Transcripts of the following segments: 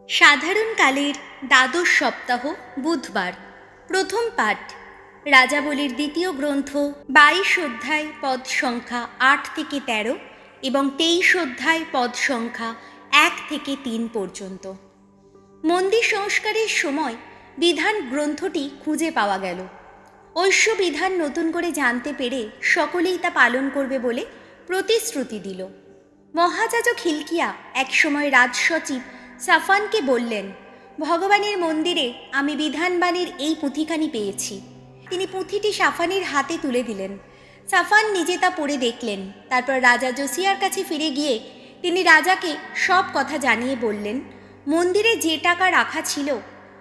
সাধারণকালের দ্বাদশ সপ্তাহ বুধবার। প্রথম পাঠ রাজাবলীর দ্বিতীয় গ্রন্থ 22 অধ্যায় পদ সংখ্যা 8 থেকে 13 এবং 23 অধ্যায় পদ সংখ্যা 1 থেকে 3 পর্যন্ত। মন্দির সংস্কারের সময় বিধান গ্রন্থটি খুঁজে পাওয়া গেল। ঐশ্য বিধান নতুন করে জানতে পেরে সকলেই তা পালন করবে বলে প্রতিশ্রুতি দিল। মহাযাজক হিলকিয়া একসময় রাজসচিব সাফানকে বললেন, ভগবানের মন্দিরে আমি বিধানবাণীর এই পুঁথিখানি পেয়েছি। তিনি পুঁথিটি সাফানের হাতে তুলে দিলেন। সাফান নিজে তা পড়ে দেখলেন। তারপর রাজা জোসিয়ার কাছে ফিরে গিয়ে তিনি রাজাকে সব কথা জানিয়ে বললেন, মন্দিরে যে টাকা রাখা ছিল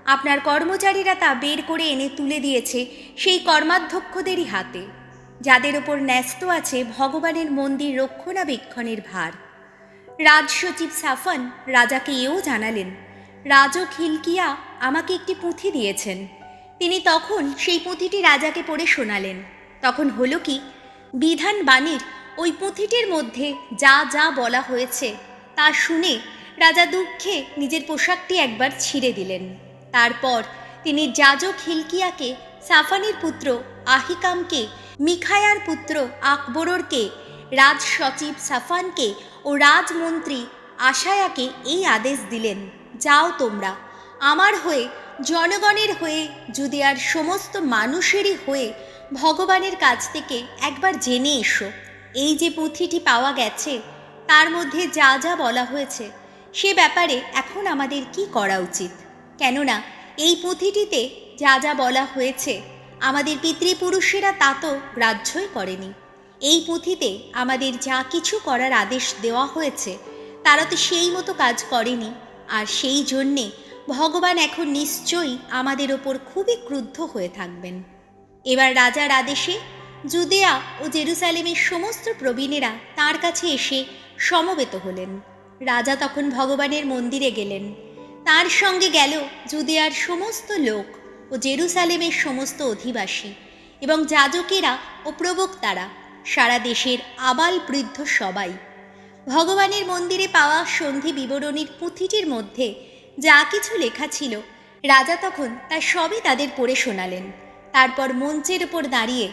আপনার কর্মচারীরা তা বের করে এনে তুলে দিয়েছে সেই কর্মাধ্যক্ষদেরই হাতে, যাদের ওপর ন্যস্ত আছে ভগবানের মন্দির রক্ষণাবেক্ষণের ভার। রাজসচিব সাফান রাজাকে এও জানালেন, রাজক হিলকিয়া আমাকে একটি পুঁথি দিয়েছেন। তিনি তখন সেই পুঁথিটি রাজাকে পড়ে শোনালেন। তখন হলো কি, বিধানবাণীর ওই পুঁথিটির মধ্যে যা যা বলা হয়েছে তা শুনে রাজা দুঃখে নিজের পোশাকটি একবার ছিঁড়ে দিলেন। তারপর তিনি যাজক হিলকিয়াকে, সাফানের পুত্র আহিকামকে, মিখায়ার পুত্র আকবরকে, রাজসচিব সাফানকে ও রাজমন্ত্রী আশায়াকে এই আদেশ দিলেন, যাও তোমরা আমার হয়ে, জনগণের হয়ে, জুদিয়ার সমস্ত মানুষেরই হয়ে ভগবানের কাছ থেকে একবার জেনে এসো, এই যে পুঁথিটি পাওয়া গেছে তার মধ্যে যা যা বলা হয়েছে সে ব্যাপারে এখন আমাদের কি করা উচিত। কেননা এই পুঁথিটিতে যা যা বলা হয়েছে আমাদের পিতৃপুরুষেরা তা তো গ্রাহ্যই করেনি। এই পুঁথিতে আমাদের যা কিছু করার আদেশ দেওয়া হয়েছে তারা তো সেই মতো কাজ করেনি, আর সেই জন্যে ভগবান এখন নিশ্চয়ই আমাদের ওপর খুবই ক্রুদ্ধ হয়ে থাকবেন। এবার রাজার আদেশে জুদেয়া ও জেরুসালেমের সমস্ত প্রবীণেরা তাঁর কাছে এসে সমবেত হলেন। রাজা তখন ভগবানের মন্দিরে গেলেন। তার সঙ্গে গেল জুদেয়ার সমস্ত লোক ও জেরুসালেমের সমস্ত অধিবাসী এবং যাজকেরা ও প্রবক্তারা, সারা দেশের আবাল বৃদ্ধ সবাই। ভগবানের মন্দিরে পাওয়া সন্ধি বিবরণীর পুঁথিটির মধ্যে যা কিছু লেখা ছিল রাজা তখন তা সবই তাদের পড়ে শোনালেন। তারপর মঞ্চের ওপর দাঁড়িয়ে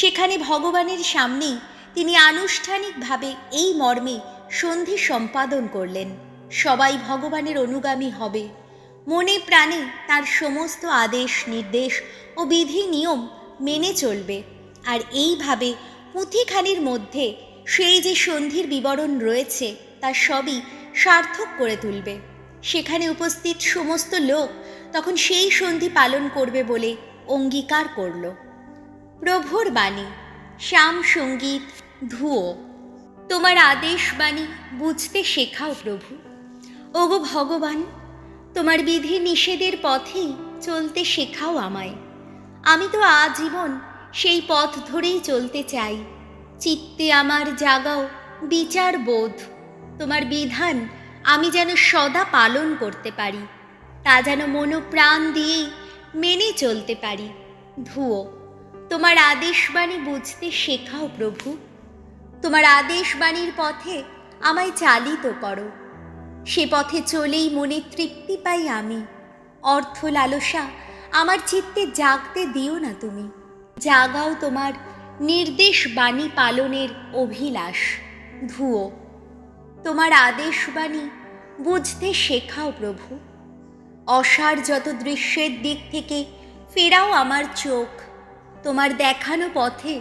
সেখানে ভগবানের সামনেই তিনি আনুষ্ঠানিকভাবে এই মর্মে সন্ধি সম্পাদন করলেন, সবাই ভগবানের অনুগামী হবে, মনে প্রাণে তার সমস্ত আদেশ নির্দেশ ও বিধি নিয়ম মেনে চলবে, আর এইভাবে পুঁথিখানির মধ্যে সেই যে সন্ধির বিবরণ রয়েছে তা সবই সার্থক করে তুলবে। সেখানে উপস্থিত সমস্ত লোক তখন সেই সন্ধি পালন করবে বলে অঙ্গীকার করল। প্রভুর বাণী, শ্যাম সঙ্গীত ধুয়ো। তোমার আদেশ বাণী বুঝতে শেখাও প্রভু। ওগো ভগবান, তোমার বিধি নিষেধের পথেই চলতে শেখাও আমায়। আমি তো আজীবন সেই পথ ধরেই চলতে চাই। চিত্তে আমার জাগাও বিচার বোধ। তোমার বিধান আমি যেন সদা পালন করতে পারি, তা যেন মনোপ্রাণ দিয়েই মেনে চলতে পারি। ধুয়ো। তোমার আদেশবাণী বুঝতে শেখাও প্রভু। তোমার আদেশবাণীর পথে আমায় চালিত করো। সে পথে চলেই মনে তৃপ্তি পাই আমি। অর্থ লালসা আমার চিত্তে জাগতে দিও না তুমি। জাগাও তোমার নির্দেশ বাণী পালনের অভিলাষ। ধুয়ো। তোমার আদেশ বাণী বুঝতে শেখাও প্রভু। অসার যত দৃশ্যের দিক থেকে ফেরাও আমার চোখ। তোমার দেখানো পথে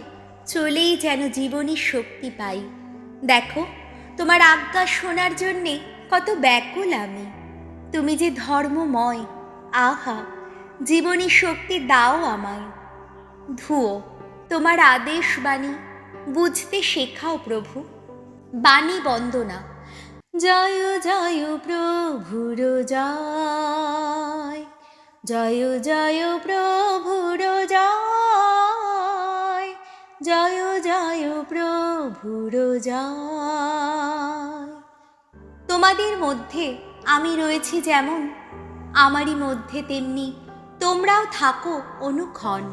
চলেই যেন জীবনী শক্তি পাই। দেখো, তোমার আজ্ঞা শোনার জন্যে কত ব্যাকুল আমি। তুমি যে ধর্মময়, আহা, জীবনী শক্তি দাও আমায়। ধুয়ো। তোমার আদেশ বাণী বুঝতে শেখাও প্রভু। বাণী বন্দনা। জয় জয় প্রভুর জয়, জয় জয় প্রভুর জয়, জয় জয় প্রভুর জয়। তোমাদের মধ্যে আমি রয়েছি যেমন, আমারই মধ্যে তেমনি তোমরাও থাকো অনুক্ষণ।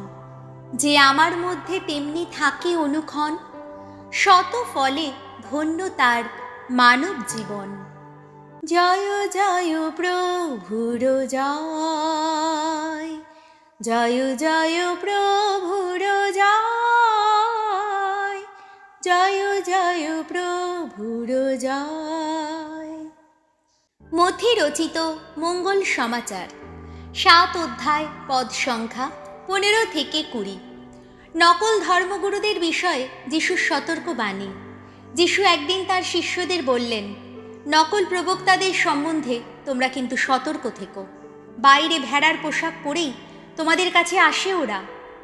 যে আমার মধ্যে তেমনি থাকে অনুক্ষণ, শত ফলে ধন্য তার মানব জীবন। জয় জয় প্রভুর জয়, জয় জয় প্রভুর জয়, জয় জয় প্রভুর জয়। মথি রচিত মঙ্গল সমাচার 7 অধ্যায়, পদ সংখ্যা 15 থেকে 20। নকল ধর্মগুরুদের বিষয়ে যিশুর সতর্ক বাণী। যিশু একদিন তার শিষ্যদের বললেন, নকল প্রবক্তাদের সম্বন্ধে তোমরা কিন্তু সতর্ক থেকো। বাইরে ভেড়ার পোশাক পরেই তোমাদের কাছে আসে ওরা,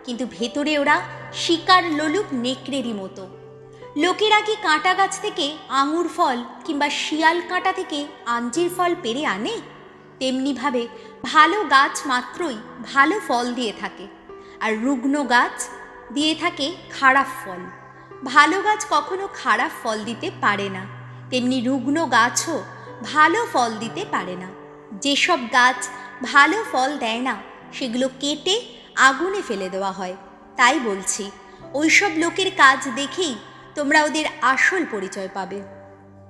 কিন্তু ভেতরে ওরা শিকার লোলুপ নেকড়েরই মতো। লোকেরা কি কাঁটা গাছ থেকে আঙুর ফল কিংবা শিয়াল কাঁটা থেকে আঞ্জির ফল পেড়ে আনে? তেমনিভাবে ভালো গাছ মাত্রই ভালো ফল দিয়ে থাকে, আর রুগ্ন গাছ দিয়ে থাকে খারাপ ফল। ভালো গাছ কখনো খারাপ ফল দিতে পারে না, তেমনি রুগ্ন গাছও ভালো ফল দিতে পারে না। যেসব গাছ ভালো ফল দেয় না সেগুলো কেটে আগুনে ফেলে দেওয়া হয়। তাই বলছি, ওইসব লোকের কাজ দেখেই তোমরা ওদের আসল পরিচয় পাবে।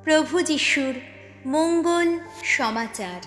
প্রভু যিশুর মঙ্গল সমাচার।